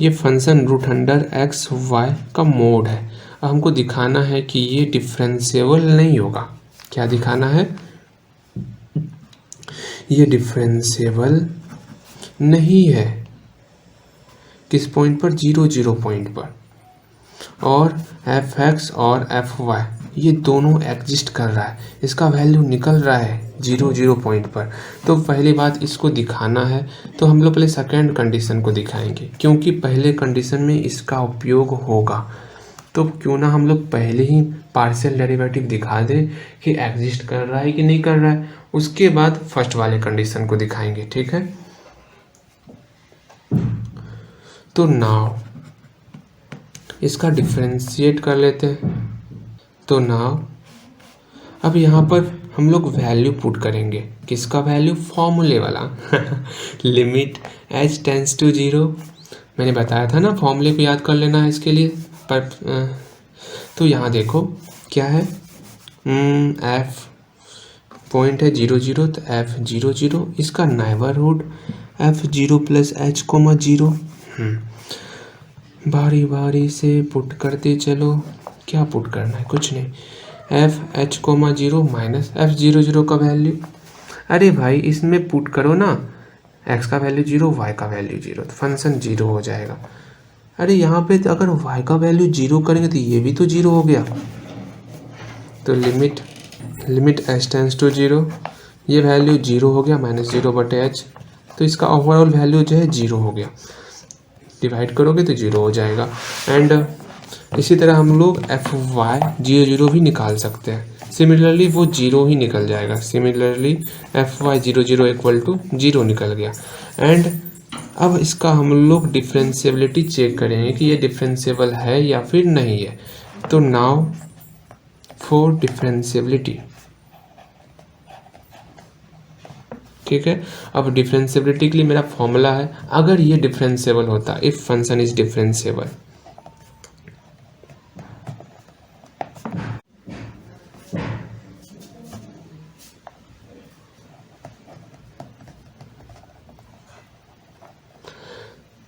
ये फंक्शन √x(y) का मोड है। अब हमको दिखाना है कि ये डिफरेंशिएबल नहीं होगा। क्या दिखाना है? ये डिफरेंशिएबल नहीं है। किस पॉइंट पर? 0 पॉइंट पर। और एफ एक्स और एफ वाई ये दोनों एग्जिस्ट कर रहा है, इसका वैल्यू निकल रहा है 0 पॉइंट पर। तो पहली बात इसको दिखाना है, तो हम लोग पहले सेकेंड कंडीशन को दिखाएंगे, क्योंकि पहले कंडीशन में इसका उपयोग होगा। तो क्यों ना हम लोग पहले ही पार्शियल डेरिवेटिव दिखा दें कि एग्जिस्ट कर रहा है कि नहीं कर रहा है, उसके बाद फर्स्ट वाले कंडीशन को दिखाएंगे, ठीक है। तो नाउ इसका डिफरेंशिएट कर लेते हैं। तो नाउ अब यहाँ पर हम लोग वैल्यू पुट करेंगे। किसका वैल्यू? फॉर्मूले वाला लिमिट h टेंड्स टू 0। मैंने बताया था ना, फॉर्मूले को याद कर लेना है इसके लिए। पर तो यहाँ देखो क्या है, f पॉइंट है 0 तो f 0 इसका नेबरहुड f0 + h, 0। बारी बारी से पुट करते चलो। क्या पुट करना है? कुछ नहीं, f(h, 0 माइनस f(0 का वैल्यू। अरे भाई इसमें पुट करो ना, x का वैल्यू 0, y का वैल्यू 0, तो फंक्शन 0 हो जाएगा। अरे यहाँ पे तो अगर y का वैल्यू 0 करेंगे तो ये भी तो 0 हो गया। तो लिमिट h टेंड्स टू 0, ये वैल्यू 0 हो गया, -0/h। तो इसका ओवरऑल वैल्यू जो है 0 हो गया। डिवाइड करोगे तो 0 हो जाएगा। एंड इसी तरह हम लोग एफ वाई 0 भी निकाल सकते हैं। सिमिलरली वो 0 ही निकल जाएगा। सिमिलरली एफ वाई 0 = 0 निकल गया। एंड अब इसका हम लोग डिफरेंशिएबिलिटी चेक करेंगे कि ये डिफरेंशिएबल है या फिर नहीं है। तो नाउ फॉर डिफरेंशिएबिलिटी, ठीक है। अब डिफरेंशिएबिलिटी के लिए मेरा फॉर्मूला है, अगर ये डिफरेंशिएबल होता, इफ फंक्शन इज डिफरेंशिएबल,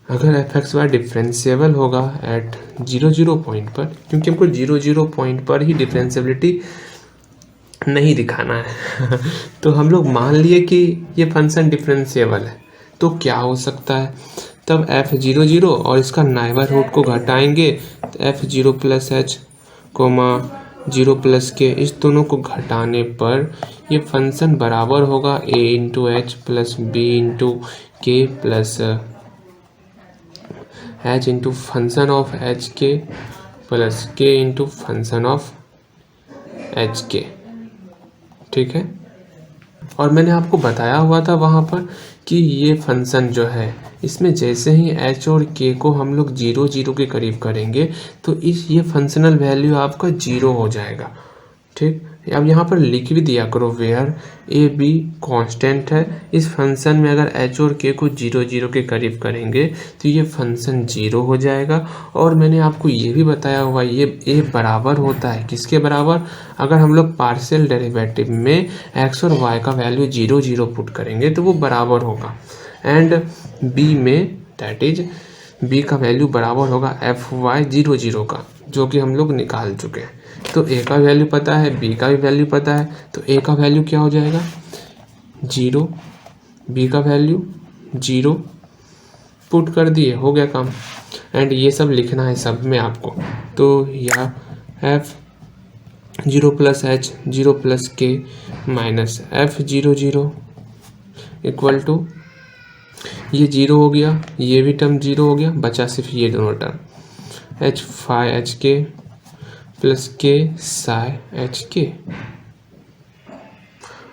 अगर एफ एक्स वाई डिफरेंशिएबल होगा एट 0 पॉइंट पर, क्योंकि हमको 0 पॉइंट पर ही डिफरेंशिएबिलिटी नहीं दिखाना है तो हम लोग मान लिए कि ये फंक्शन डिफरेंशिएबल है। तो क्या हो सकता है? तब f(0 और इसका नेबरहुड को घटाएंगे तो f0 + h, 0 + k, इस दोनों को घटाने पर ये फंक्शन बराबर होगा a × h + b × k + h × function of hk + k × function of hk, ठीक है। और मैंने आपको बताया हुआ था वहाँ पर कि ये फंक्शन जो है इसमें जैसे ही h और k को हम लोग 0 के करीब करेंगे तो ये फंक्शनल वैल्यू आपका 0 हो जाएगा, ठीक। अब यहाँ पर लिख भी दिया करो वेयर a b कांस्टेंट है। इस फंक्शन में अगर h और k को 0 के करीब करेंगे तो ये फंक्शन 0 हो जाएगा। और मैंने आपको ये भी बताया हुआ ये a बराबर होता है किसके बराबर? अगर हम लोग पार्शियल डेरिवेटिव में x और y का वैल्यू 0 पुट करेंगे तो वो बराबर होगा। एंड b में दैट इज b का वैल्यू बराबर होगा fy 0 का, जो कि हम लोग निकाल चुके हैं। तो a का वैल्यू पता है, b का भी वैल्यू पता है, तो a का वैल्यू क्या हो जाएगा? 0, b का वैल्यू 0, पुट कर दिए, हो गया काम। एंड ये सब लिखना है सब में आपको। तो या f0 + h 0 + k minus f(0) equal to, ये 0 हो गया, ये भी टर्म 0 हो गया, बचा सिर्फ ये दोनों term h phi hk + k psi hk।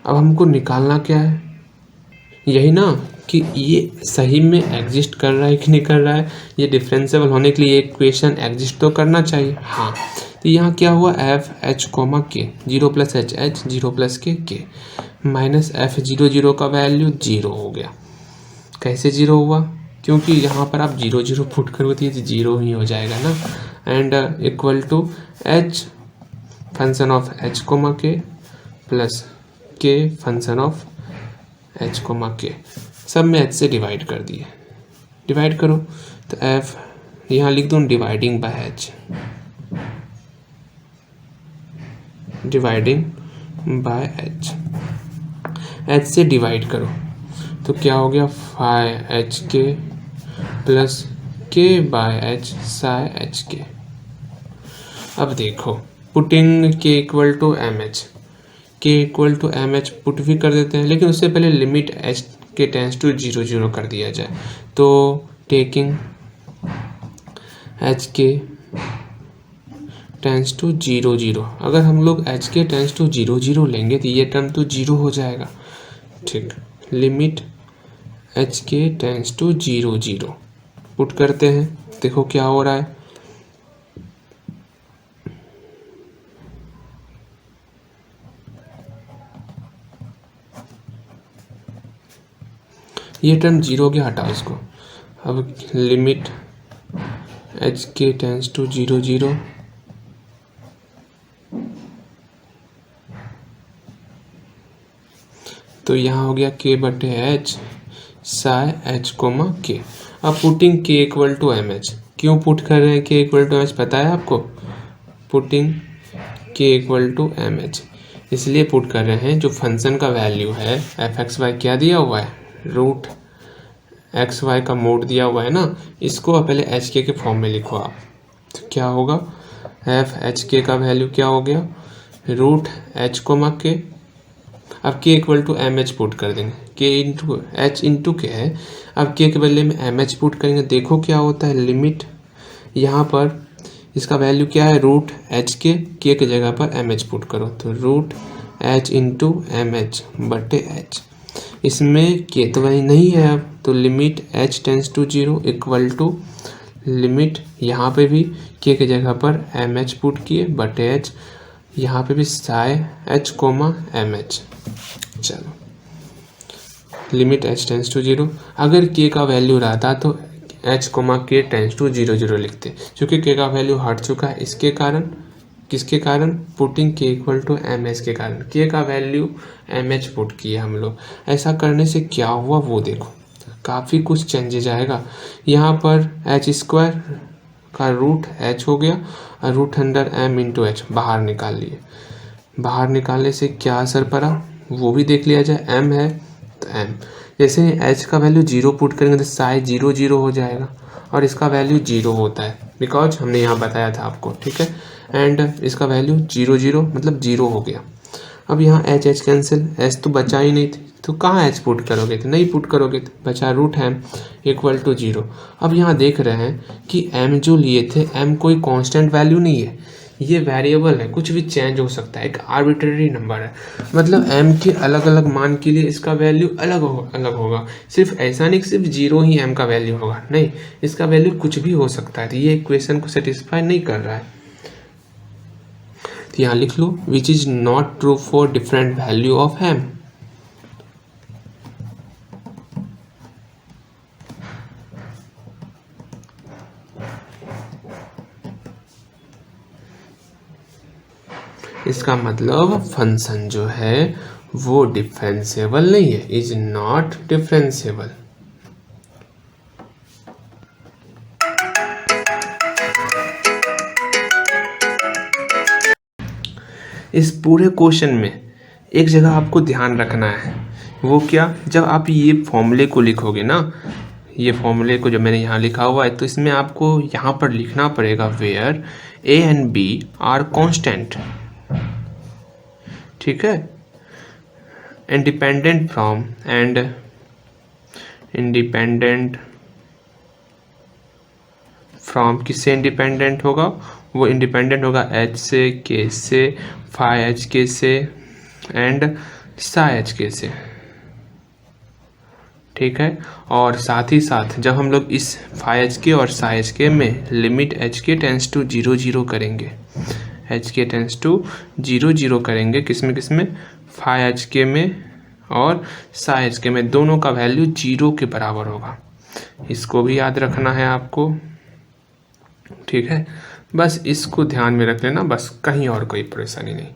अब हमको निकालना क्या है, यही ना कि ये सही में एग्जिस्ट कर रहा है कि नहीं कर रहा है। ये डिफरेंशिएबल होने के लिए इक्वेशन एग्जिस्ट तो करना चाहिए। हाँ, तो यहाँ क्या हुआ, एफ एच कोमा के, 0 plus H H, 0 plus K minus F 0 0 का वैल्यू 0 हो गया। कैसे 0 हुआ, क्योंकि यहाँ पर आप 0 0 पुट करोगे तो 0 ही हो जाएगा ना। And equal to h function of h comma k plus k function of h comma k, सब में एच से डिवाइड कर दिए। डिवाइड करो तो एफ यहाँ लिख दूँ dividing by h, dividing by h, h से डिवाइड करो तो क्या हो गया, फाई एच के plus k by h psi H के। अब देखो putting k equal to m h, k equal to m h put भी कर देते हैं, लेकिन उससे पहले limit h k tends to 0 0 कर दिया जाए। तो taking h k tends to 0 0, अगर हम लोग एच के टेंस टू 0 0 लेंगे तो ये टर्म तो 0 हो जाएगा। ठीक, limit h k tends to 0 0 put करते हैं, देखो क्या हो रहा है। ये टर्म 0 हो गया, हटाओ इसको। अब limit h k tends to 0 0, तो यहाँ हो गया के बटे H psi h comma k. अब putting k equal to m H, क्यों पुट कर रहे हैं के इक्वल टू एम एच पता है आपको, putting k equal to m H इसलिए पुट कर रहे हैं जो फंक्शन का वैल्यू है एफ एक्स वाई क्या दिया हुआ है, रूट एक्स वाई का मोड दिया हुआ है ना, इसको पहले एच के फॉर्म में लिखो आप। तो क्या होगा, एफ एच के का वैल्यू क्या हो गया, रूट एच कोमा के। अब k equal to m h put कर देंगे, के इंटू एच इंटू के है, अब के बदले में एम एच पुट करेंगे, देखो क्या होता है। लिमिट यहाँ पर इसका वैल्यू क्या है, रूट एच के जगह पर एम एच पुट करो, तो root h into m h बटे एच। इसमें के तो वही नहीं है अब, तो limit H tends to 0 equal to limit यहाँ पे भी के जगह पर एम एच पुट किए बटे एच, यहाँ पे भी psi h comma m h. चलो लिमिट एच टेंस टू 0, अगर के का वैल्यू रहता तो एच कोमा के टेंस टू 0 0 लिखते, क्योंकि के का वैल्यू हट चुका है इसके कारण, किसके कारण, putting k equal to m h के कारण। के का वैल्यू एम एच पुट किया हम लोग, ऐसा करने से क्या हुआ वो देखो, काफ़ी कुछ चेंजेज आएगा। यहाँ पर एच स्क्वायर का रूट एच हो गया और root under m into h बाहर निकाल लिए। बाहर निकालने से क्या असर पड़ा वो भी देख लिया जाए, एम है तो एम, जैसे एच का वैल्यू 0 पुट करेंगे तो साई 0 0 हो जाएगा और इसका वैल्यू 0 होता है, बिकॉज हमने यहाँ बताया था आपको, ठीक है। एंड इसका वैल्यू 0 0 मतलब 0 हो गया। अब यहाँ एच कैंसिल, एच तो बचा ही नहीं थी, तो कहाँ एच पुट करोगे, तो नहीं पुट करोगे तो बचा रूट एम इक्वल टू 0। अब यहाँ देख रहे हैं कि एम जो लिए थे, एम कोई कांस्टेंट वैल्यू नहीं है, ये वेरिएबल है, कुछ भी चेंज हो सकता है, एक आर्बिट्रेरी नंबर है, मतलब एम के अलग अलग मान के लिए इसका वैल्यू अलग होगा। सिर्फ ऐसा नहीं कि सिर्फ 0 ही एम का वैल्यू होगा, नहीं, इसका वैल्यू कुछ भी हो सकता है, तो ये इक्वेशन को सेटिस्फाई नहीं कर रहा है। तो यहाँ लिख लो which is not true for different value of m. इसका मतलब फंक्शन जो है वो डिफरेंशिएबल नहीं है, इज नॉट डिफरेंशिएबल। इस पूरे क्वेश्चन में एक जगह आपको ध्यान रखना है, वो क्या, जब आप ये फॉर्मूले को लिखोगे ना, ये फॉर्मूले को जो मैंने यहाँ लिखा हुआ है, तो इसमें आपको यहाँ पर लिखना पड़ेगा where a and b are constant, ठीक है, independent from and independent from, किससे इंडिपेंडेंट होगा, वो इंडिपेंडेंट होगा एच से, के से, फाई एच के से, एंड सा एच के से, ठीक है। और साथ ही साथ जब हम लोग इस फाई एच के और सा एच के में limit h k tends to 0 0 करेंगे, एच के टेंस टू 0 0 करेंगे, किसमें फाई एच के में और सा एच के में, दोनों का वैल्यू 0 के बराबर होगा। इसको भी याद रखना है आपको, ठीक है। बस इसको ध्यान में रख लेना, बस कहीं और कोई परेशानी नहीं।